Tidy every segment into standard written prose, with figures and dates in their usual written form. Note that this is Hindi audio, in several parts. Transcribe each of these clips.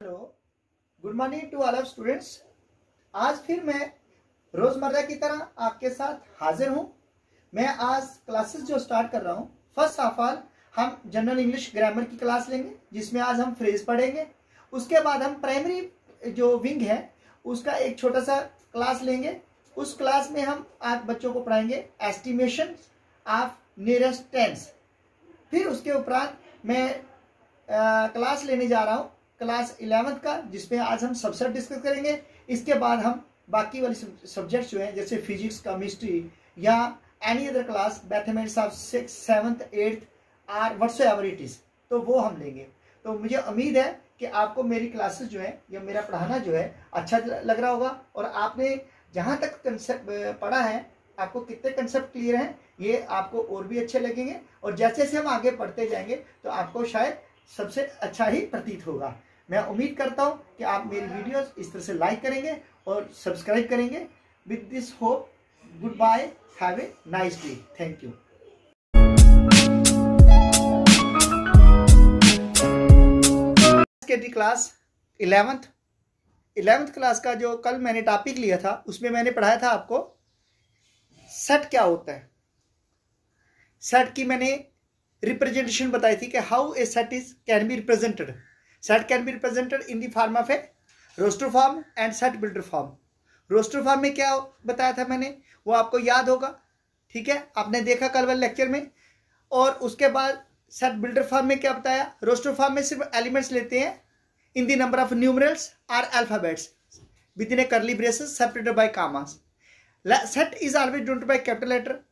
Hello, good morning to all of students. आज फिर मैं रोजमर्रा की तरह आपके साथ हाजिर हूं। मैं आज क्लासेस जो स्टार्ट कर रहा हूं, फर्स्ट ऑफ ऑल हम जनरल इंग्लिश ग्रामर की क्लास लेंगे जिसमें आज हम फ्रेज पढ़ेंगे। उसके बाद हम प्राइमरी जो विंग है उसका एक छोटा सा क्लास लेंगे। उस क्लास में हम आज बच्चों को पढ़ाएंगे एस्टिमेशन ऑफ नियरेस्ट टेंस। फिर उसके उपरांत मैं क्लास लेने जा रहा हूँ क्लास 11th का, जिसमें आज हम सबसेट डिस्कस करेंगे। इसके बाद हम बाकी वाली सब्जेक्ट्स जो हैं जैसे फिजिक्स, केमिस्ट्री या any other class, mathematics of 6th, 7th, 8th are whatsoever it is, तो वो हम लेंगे। तो मुझे उम्मीद है कि आपको मेरी क्लासेस जो है या मेरा पढ़ाना जो है अच्छा लग रहा होगा, और आपने जहाँ तक कंसेप्ट पढ़ा है, आपको कितने कंसेप्ट क्लियर हैं ये आपको और भी अच्छे लगेंगे। और जैसे जैसे हम आगे पढ़ते जाएंगे तो आपको शायद सबसे अच्छा ही प्रतीत होगा। मैं उम्मीद करता हूं कि आप मेरी वीडियोस इस तरह से लाइक करेंगे और सब्सक्राइब करेंगे। With this hope, goodbye, have a nice day, thank you. Class 11th class का जो कल मैंने टॉपिक लिया था उसमें मैंने पढ़ाया था आपको सेट क्या होता है। सेट की मैंने रिप्रेजेंटेशन बताई थी कि how a set is can be represented. Set can be represented in the form of a roster form and set builder form. Roster form में क्या बताया था मैंने, वो आपको याद होगा, ठीक है, आपने देखा कल वाले लेक्चर में। और उसके बाद सेट बिल्डर फॉर्म में क्या बताया, रोस्टर फॉर्म में सिर्फ एलिमेंट्स लेते हैं in the number of numerals और alphabets within a curly braces separated by commas. Set is always denoted by capital letter,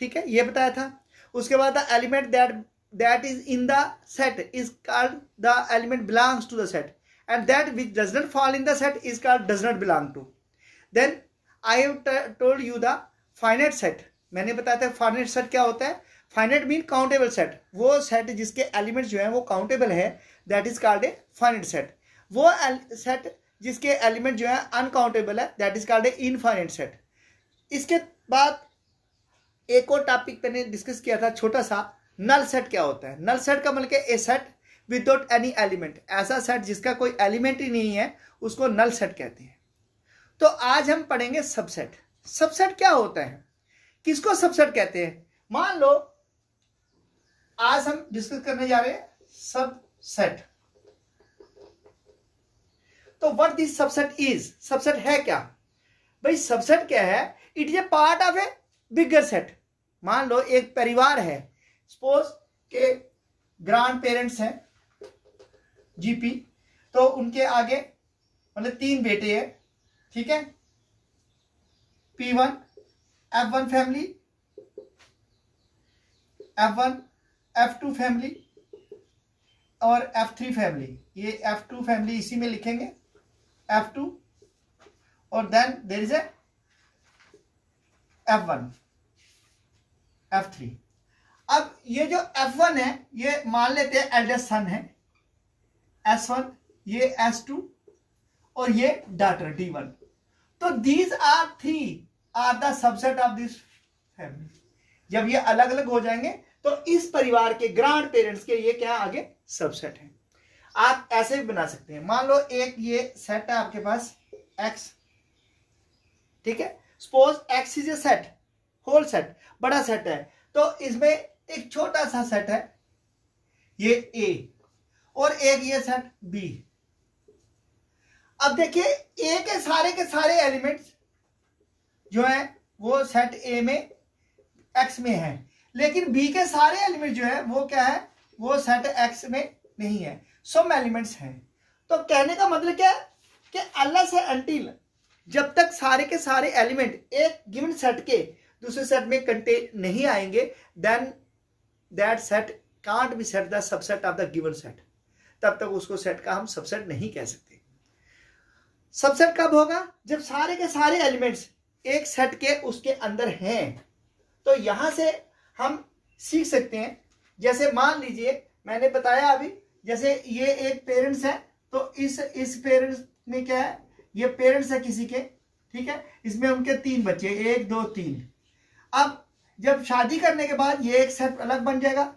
ठीक है, ये बताया था। उसके बाद the element that is in the set is called the element belongs to the set, and that which does not fall in the set is called does not belong to. Then I have told you the finite set. मैंने बताया था finite set क्या होता है। finite mean countable set, वो set जिसके एलिमेंट जो है वो काउंटेबल है, that is called a finite set. वो set जिसके एलिमेंट जो है अनकाउंटेबल है, that is called a infinite set. इसके बाद एक और टॉपिक मैंने डिस्कस किया था छोटा सा, नल सेट क्या होता है। नल सेट का मतलब ए सेट विदाउट एनी एलिमेंट, ऐसा सेट जिसका कोई एलिमेंट ही नहीं है उसको नल सेट कहते हैं। तो आज हम पढ़ेंगे सबसेट। सबसेट क्या होता है, किसको सबसेट कहते हैं। मान लो आज हम डिस्कस करने जा रहे हैं सबसेट। तो what this subset is, subset है क्या भाई। सबसेट क्या है, it is a part of A bigger set. मान लो एक परिवार है, सपोज के ग्रैंड पेरेंट्स हैं जीपी, तो उनके आगे मतलब 3 बेटे हैं, ठीक है, P1 F1 family, F1 F2 family और F3 फैमिली। ये F2 फैमिली इसी में लिखेंगे, F2, और then there is a F1 F3। अब ये जो F1 है ये मान लेते हैं एल्डेस्ट सन है, S1, ये S2 और ये डॉटर D1। तो these are 3 are the subset of this family. जब ये अलग अलग हो जाएंगे तो इस परिवार के ग्रैंड पेरेंट्स के ये क्या आगे सबसेट है। आप ऐसे भी बना सकते हैं, मान लो एक ये सेट है आपके पास X, ठीक है, suppose X is a set, whole set, बड़ा सेट है। तो इसमें एक छोटा सा सेट है ये A और एक ये सेट B। अब देखिए A के सारे एलिमेंट्स जो है वो सेट A में X में है, लेकिन B के सारे एलिमेंट जो है वो क्या है, वो सेट X में नहीं है, सम एलिमेंट्स हैं। तो कहने का मतलब क्या है कि अल्लाह से अंटिल जब तक सारे के सारे एलिमेंट एक गिवन सेट के दूसरे सेट में कंटेन नहीं आएंगे, then that set can't be set the subset of the given set. तब तक उसको सेट का हम सबसेट नहीं कह सकते। सबसेट कब होगा, जब सारे के सारे एलिमेंट्स एक सेट के उसके अंदर हैं। तो यहां से हम सीख सकते हैं, जैसे मान लीजिए मैंने बताया अभी, जैसे ये एक पेरेंट्स है, तो इस पेरेंट्स में क्या है, ये पेरेंट्स है किसी के, ठीक है, इसमें उनके 3 बच्चे, 1 2 3। अब जब शादी करने के बाद ये एक सेट अलग बन जाएगा,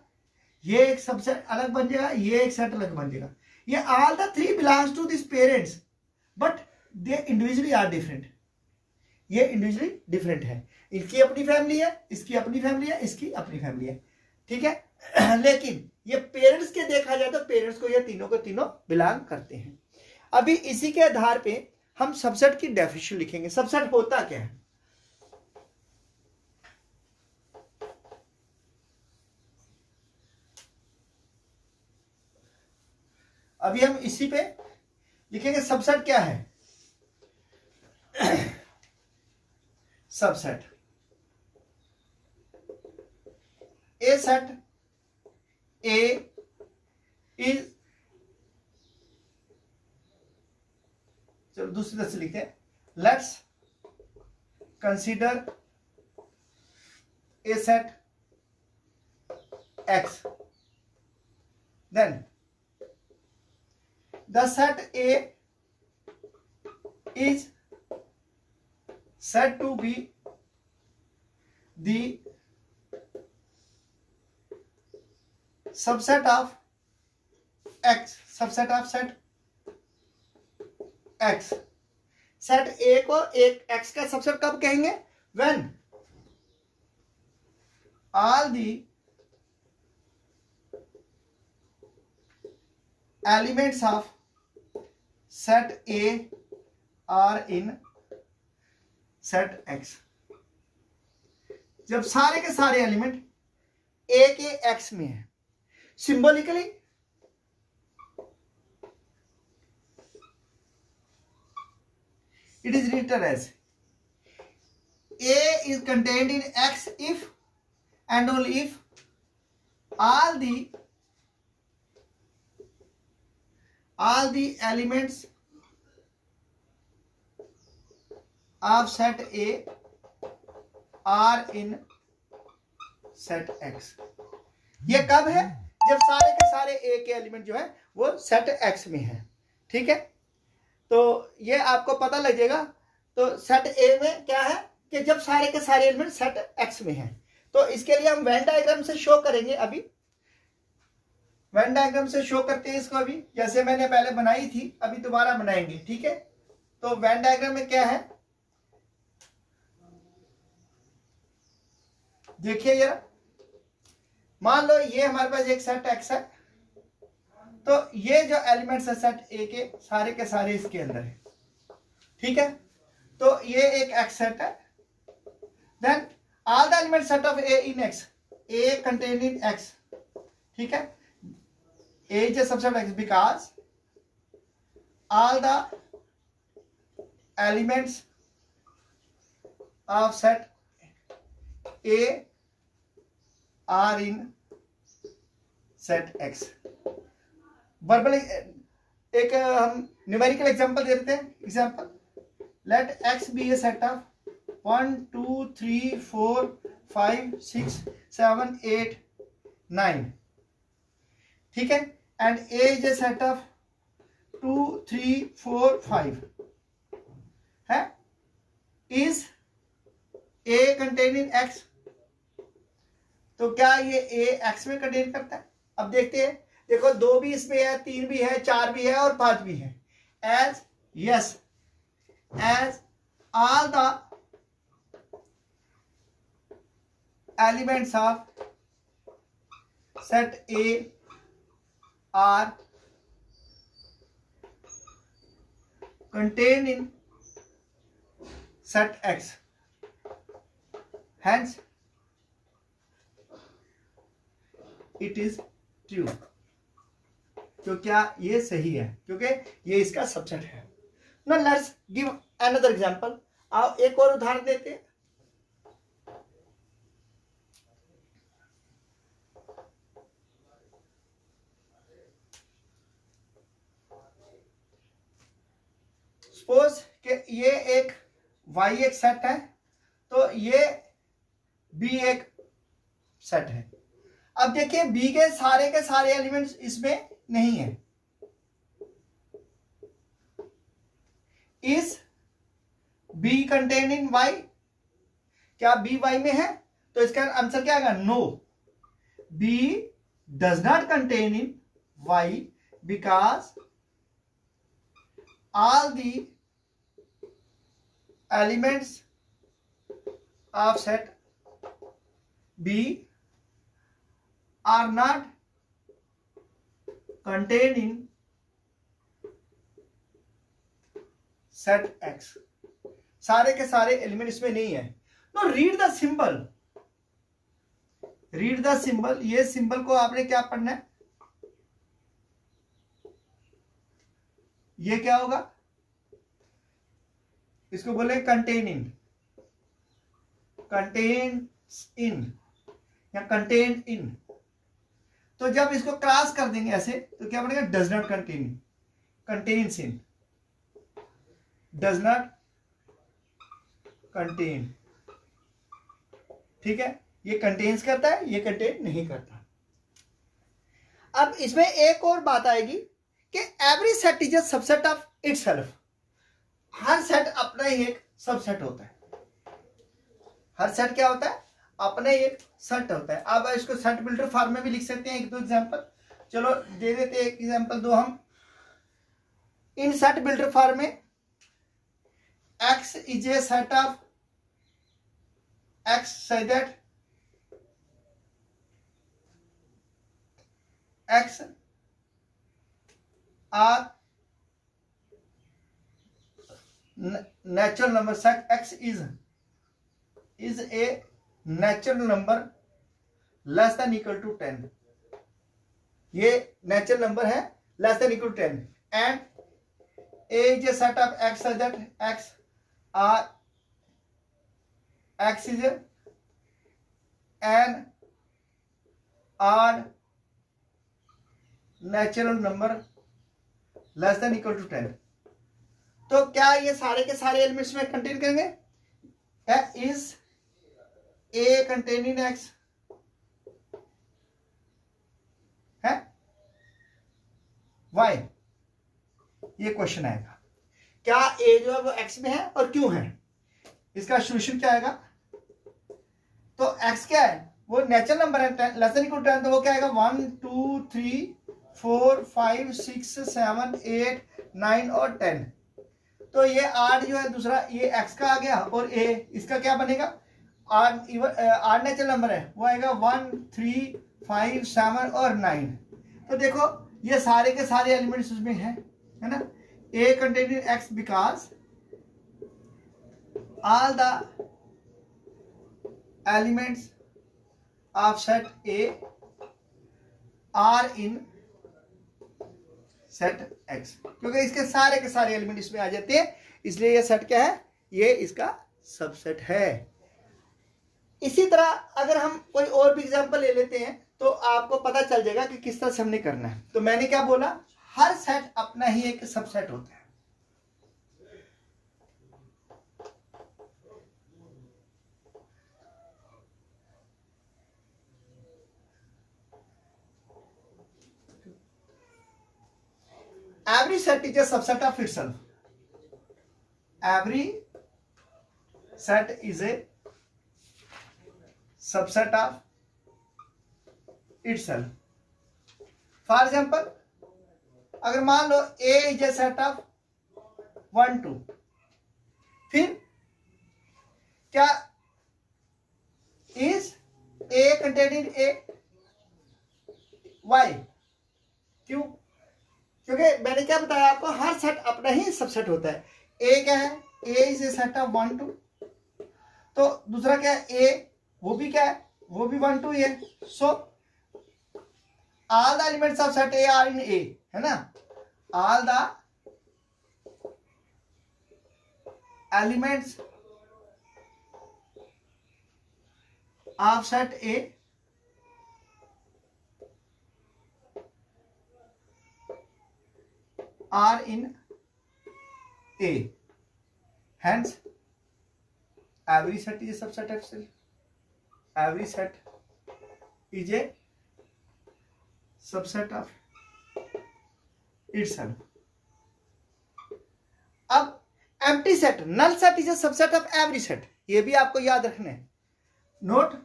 ये एक सबसेट अलग बन जाएगा, ये एक सेट अलग बन जाएगा। ये all the three belongs to this parents but they individually are different, ये इंडिविजुअली डिफरेंट है, इसकी अपनी फैमिली है, इसकी अपनी फैमिली है, इसकी अपनी फैमिली है, ठीक है। लेकिन ये पेरेंट्स के देखा जाए तो पेरेंट्स को ये तीनों के तीनों बिलोंग करते हैं। अभी इसी के आधार पे हम सबसेट की डेफिनेशन लिखेंगे। सबसेट होता क्या है? अभी हम इसी पे लिखेंगे सबसेट क्या है। Subset A set A is, चलो दूसरी तरह से लिखते हैं, let's consider a set X, देन the set A is said to be the subset of X, subset of set X। Set A को एक X का सबसेट कब कहेंगे? when all the elements of set A are in set X। जब सारे के सारे एलिमेंट A के X में है। Symbolically it is written as A is contained in X if and only if all the elements of set A are in set X। ये कब है? जब सारे के सारे A के एलिमेंट जो है वो सेट X में है, ठीक है। तो ये आपको पता लग जाएगा। तो सेट A में क्या है कि जब सारे के सारे एलिमेंट सेट X में है। तो इसके लिए हम वेन डायग्राम से शो करेंगे। अभी वेन डायग्राम से शो करते हैं इसको। अभी जैसे मैंने पहले बनाई थी अभी दोबारा बनाएंगे, ठीक है। तो वेन डायग्राम में क्या है देखिए जरा। मान लो ये हमारे पास एक सेट X है, तो ये जो एलिमेंट्स है सेट A के सारे इसके अंदर है, ठीक है। तो ये एक X सेट है। Then all the element set of A in X, A contain in X, ठीक है। A is a subset of X because all the elements of set A are in set X। Verbal एक हम न्यूमेरिकल एग्जांपल दे देते हैं। Example, let X be a set of 1 2 3 4 5 6 7 8 9, ठीक है। and A is a set of 2 3 4 5 है। is A contain in X, तो क्या ये A X में कंटेन करता है? अब देखते हैं। देखो 2 भी इसमें है, 3 भी है, 4 भी है और 5 भी है। as yes as all the elements of set A are contained in set X, hence it is true। तो क्या ये सही है? क्योंकि ये इसका सबसेट है। Now let's give another example। आओ एक और उदाहरण देते हैं। सपोज कि ये एक Y एक सेट है, तो ये B एक सेट है। अब देखिए B के सारे एलिमेंट्स इसमें नहीं है। Is B contain in Y, क्या B Y में है? तो इसका आंसर क्या आएगा? No, B does not contain in Y because all the elements of set B are not contained in set X। सारे के सारे एलिमेंट इसमें नहीं है। No read the symbol, read the symbol. ये सिंबल को आपने क्या पढ़ना है, ये क्या होगा, इसको बोले कंटेन इन, कंटेन्स इन या कंटेन इन। तो जब इसको क्रॉस कर देंगे ऐसे तो क्या बनेगा, does not contain, contains in, does not contain. ठीक है, ये कंटेन्स करता है, ये कंटेन नहीं करता। अब इसमें एक और बात आएगी कि every set is a subset of itself. Her set अपना ही एक सबसेट होता है। हर सेट क्या होता है, अपने एक सेट होता है। अब इसको सेट बिल्डर फॉर्म में भी लिख सकते हैं। एक दो एग्जांपल चलो दे देते हैं। एक एग्जांपल दो हम। इन सेट बिल्डर फॉर्म में X is a set of X such that X are natural number। set X is a natural number less than equal to 10। ये नेचुरल नंबर है less than equal to 10 and A is a set of X such that X is an odd natural number less than equal to 10। तो क्या ये सारे के सारे एलिमेंट्स में कंटेन करेंगे? इज ए कंटेनिंग X है, Y? ये क्वेश्चन आएगा। क्या ए जो है वो X में है और क्यों है? इसका सोल्यूशन क्या आएगा? तो X क्या है, वो नेचुरल नंबर है लेस देन इक्वल टू 10। तो वो क्या आएगा, 1 2 3 4 5 6 7 8 9 और 10। तो ये 8 जो है दूसरा ये X का आ गया और A इसका क्या बनेगा, 8 नेचुरल नंबर है, वो आएगा 1 3 5 7 और 9। तो देखो ये सारे के सारे एलिमेंट्स उसमें है ना। A containing X because all the elements of set A are in set X। क्योंकि इसके सारे के सारे एलिमेंट इसमें आ जाते हैं, इसलिए ये सेट क्या है, ये इसका सबसेट है। इसी तरह अगर हम कोई और भी एग्जांपल ले लेते हैं तो आपको पता चल जाएगा कि किस तरह से हमने करना है। तो मैंने क्या बोला, हर सेट अपना ही एक सबसेट होता है। Every set is a subset of itself। Every set is a subset of itself। For example, अगर मान लो A is a set of 1 2, फिर क्या is A containing A Y? क्यों? क्योंकि मैंने क्या बताया आपको, हर सेट अपना ही सबसेट होता है। A क्या है, A is a set of 1 2। तो दूसरा क्या है, A वो भी क्या है, वो भी 1 2 ही है। So all the elements of set A are in A, है ना। All the elements of set A are in A, hence every set is a subset of itself। Every set is a subset of itself। अब empty set, null set is a subset of every set। ये भी आपको याद रखना है। Note,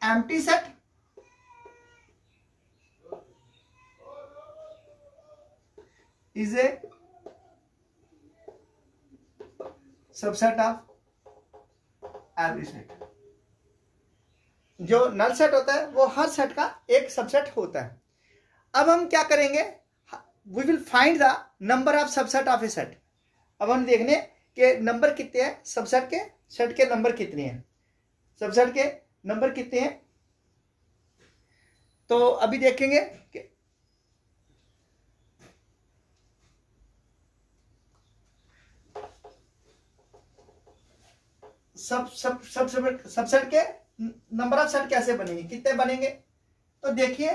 empty set is a subset of every set. जो नल सेट होता है वो हर सेट का एक सबसेट होता है। अब हम क्या करेंगे, we will find the number of subset of a set. अब हम देखने के नंबर कितने हैं, सबसेट के सेट के नंबर कितने हैं, सबसेट के नंबर कितने हैं। तो अभी देखेंगे कि सबसेट के नंबर ऑफ सेट कैसे बनेंगे, कितने बनेंगे। तो देखिए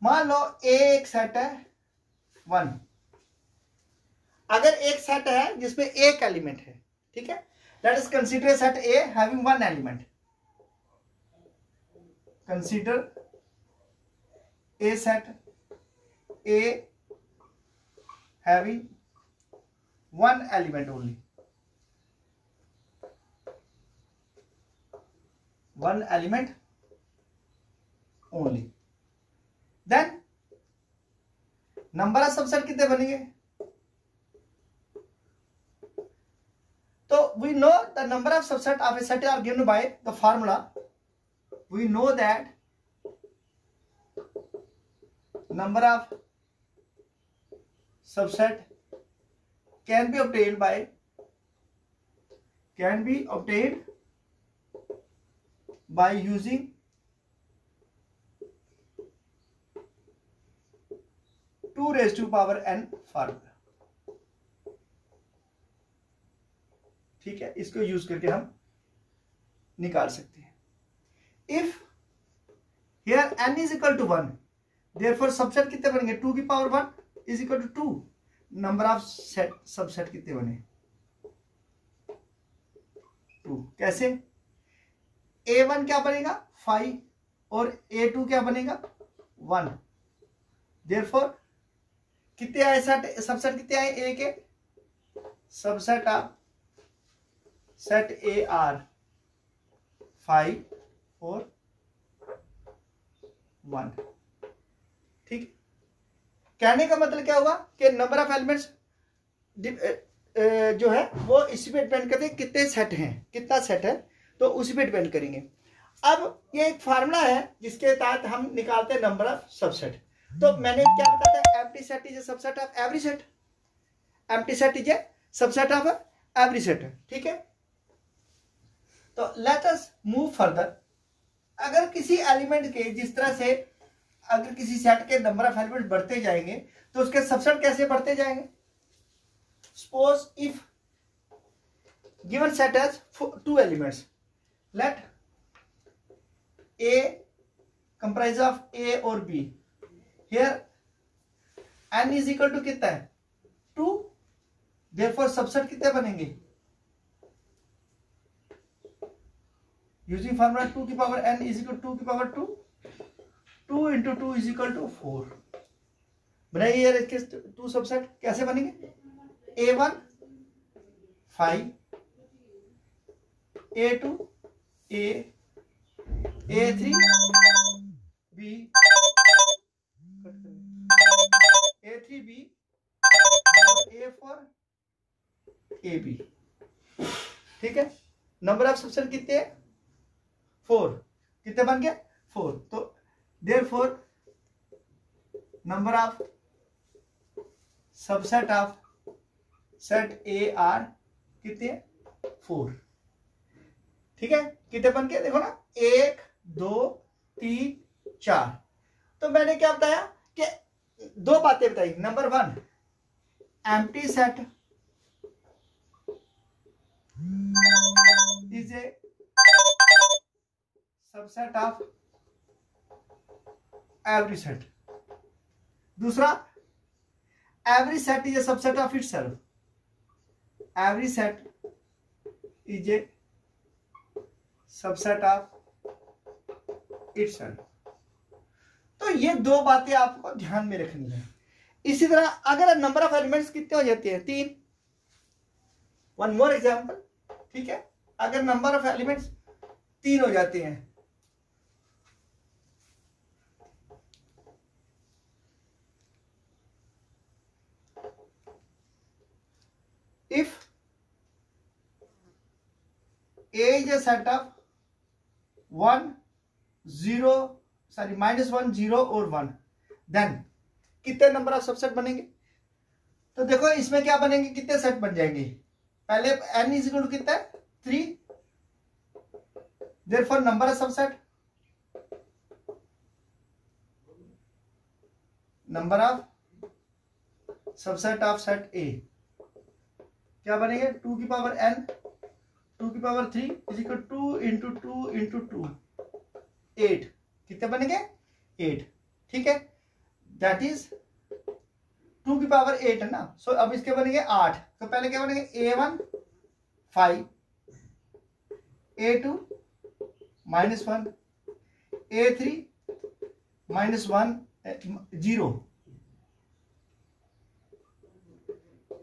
मान लो ए एक सेट है 1, अगर एक सेट है जिसमें एक एलिमेंट है, ठीक है, let us consider set A having 1 element. Consider a set A having 1 element only, 1 element only. Then number of subset कितने बनेंगे। तो we know the number of subset of a set are given by the formula. We know that number of subset can be obtained by using 2 raised to power n formula. ठीक है, इसको यूज करके हम निकाल सकते हैं। If here n is equal to 1, therefore subset कितने बनेंगे, 2 की power 1 is equal to 2। Number of subset कितने बने, 2। कैसे, a1 क्या बनेगा 5 और a2 क्या बनेगा 1। therefore कितने आए सबसेट कितने आए ए के, subset of set A R 5 और 1। ठीक, कहने का मतलब क्या हुआ कि नंबर ऑफ एलिमेंट्स जो है वो इसी पे डिपेंड करते हैं कितने सेट हैं, कितना सेट है, तो उसी पे डिपेंड करेंगे। अब ये एक फार्मूला है जिसके तहत हम निकालते हैं नंबर ऑफ सबसेट। तो मैंने क्या बताया था, empty set is a subset of every set, empty set is a subset of every set. ठीक है, तो लेट अस मूव फर्दर। अगर किसी एलिमेंट के जिस तरह से अगर किसी सेट के नंबर ऑफ एलिमेंट बढ़ते जाएंगे तो उसके सबसेट कैसे बढ़ते जाएंगे। Suppose if given set has 2 elements, let A comprise of A और B, here n is equal to कितना है 2, देयरफॉर सबसेट कितने बनेंगे, यूजिंग फार्मूला 2 की पावर n इज इक्वल 2 की power 2, 2 into 2 is equal to 4। बनाइए यार इसके 2 सबसेट कैसे बनेंगे, a1 5, a2 a, a3 b, a3b और a4 ab। ठीक है, नंबर ऑफ सबसेट कितने हैं 4, कितने बन गए 4। तो therefore number of subset of set A R कितने 4। ठीक है, कितने बन गए देखो ना, 1 2 3 4। तो मैंने क्या बताया कि 2 बातें बताई। Number 1, empty set is a subset of every set. दूसरा, every set is a subset of itself, every set is a subset of itself. तो ये 2 बातें आपको ध्यान में रखनी है। इसी तरह अगर नंबर ऑफ एलिमेंट्स कितने हो जाते हैं 3, वन मोर एग्जाम्पल, ठीक है। अगर नंबर ऑफ एलिमेंट्स 3 हो जाते हैं, if A is a set of 1 0 sorry -1 0 और 1, देन कितने नंबर ऑफ सबसेट बनेंगे? तो देखो इसमें क्या बनेंगे, कितने सेट बन जाएंगे? पहले n इज इक्वल टू कितना है 3, therefore number of subset, number of subset of set A क्या बनेंगे? 2 की पावर n 2 की power 3 is equal 2 into 2 into 2 8, कितने बनेंगे? 8, ठीक है। दैट इज 2 की पावर 8 है ना। सो अब इसके बनेंगे 8। तो पहले क्या बनेंगे? A1 5, A2 -1, A3 -1 0,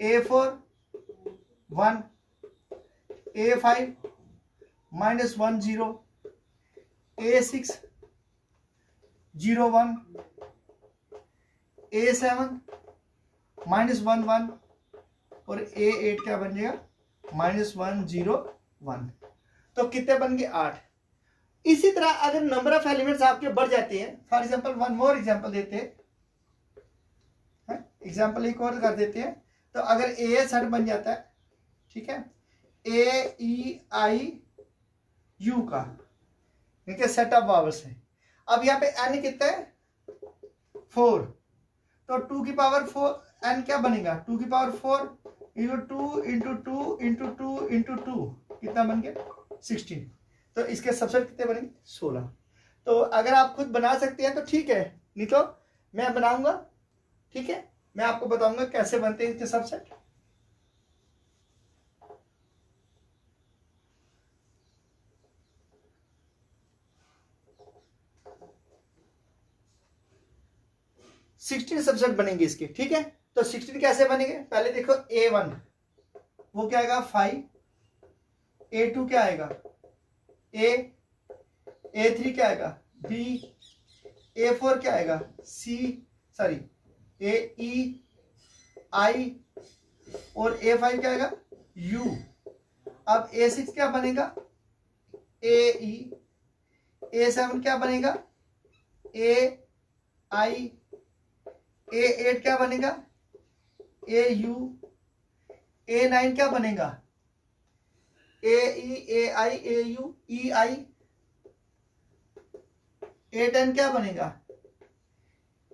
A4 1, A5 -1 0, A6 0 1, A7 -1 1 और A8 क्या बन जाएगा? -1 0 1। तो कितने बन गए? 8। इसी तरह अगर नंबर ऑफ एलिमेंट्स आपके बढ़ जाते हैं, for example one more example देते हैं, एग्जांपल एक और कर देते हैं। तो अगर A सेट बन जाता है, ठीक है, A E I U का, ठीक है, सेट ऑफ वावल्स है। अब यहाँ पे n कितना है? 4, तो 2 की पावर 4 n क्या बनेगा? 2 की power 4 into 2 into 2 into 2 into 2 कितना बन गया? 16। तो इसके सबसेट कितने बनेंगे? 16। तो अगर आप खुद बना सकते हैं तो ठीक है, नहीं तो मैं बनाऊंगा, ठीक है, मैं आपको बताऊंगा कैसे बनते हैं इसके सबसेट। सबसेट बनेंगे इसके, ठीक है। तो 16 कैसे बनेंगे? पहले देखो A1 वो क्या आएगा? 5, A2 क्या आएगा? A, A3 क्या आएगा? B, A4 क्या आएगा? C, sorry A E I और A5 क्या आएगा? U। अब A6 क्या बनेगा? A E, A7 क्या बनेगा? A I, A8 क्या बनेगा? A U, A9 क्या बनेगा? A E A I A U E I, A10 क्या बनेगा?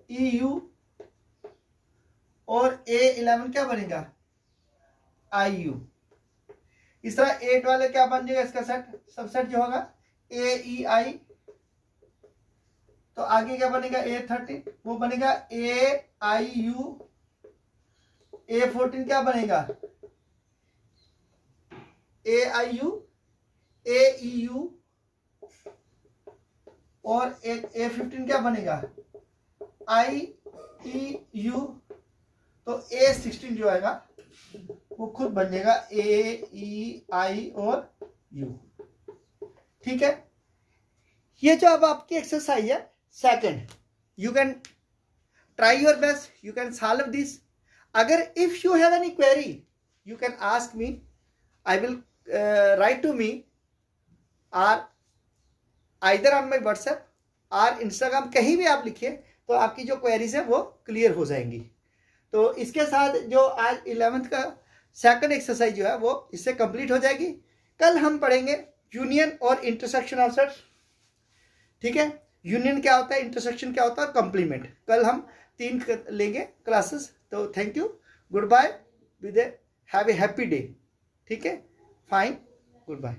E U और A11 क्या बनेगा? I U। इस तरह 8 वाले क्या बन जाएगा इसका सेट, सबसेट जो होगा A E I। तो आगे क्या बनेगा? A13 वो बनेगा A I U। A14 क्या बनेगा? A I U A E U और A15 क्या बनेगा? I E U। तो A16 जो आएगा वो खुद बन जाएगा A E I और U, ठीक है। ये जो अब आपकी एक्सरसाइज है second, you can try your best, you can solve this. अगर if you have any query you can ask me, I will write to me और आइदर ऑन माई व्हाट्सएप और इंस्टाग्राम, कहीं भी आप लिखिए तो आपकी जो क्वेरीज है वो क्लियर हो जाएंगी। तो इसके साथ जो आज 11th का सेकंड एक्सरसाइज जो है वो इससे कंप्लीट हो जाएगी। कल हम पढ़ेंगे यूनियन और इंटरसेक्शन ऑफ सेट्स, ठीक है। यूनियन क्या होता है, इंटरसेक्शन क्या होता है, कंप्लीमेंट। कल हम 3 लेंगे क्लासेस। तो thank you, goodbye, with have a happy day, ठीक है, फाइन, गुड बाय।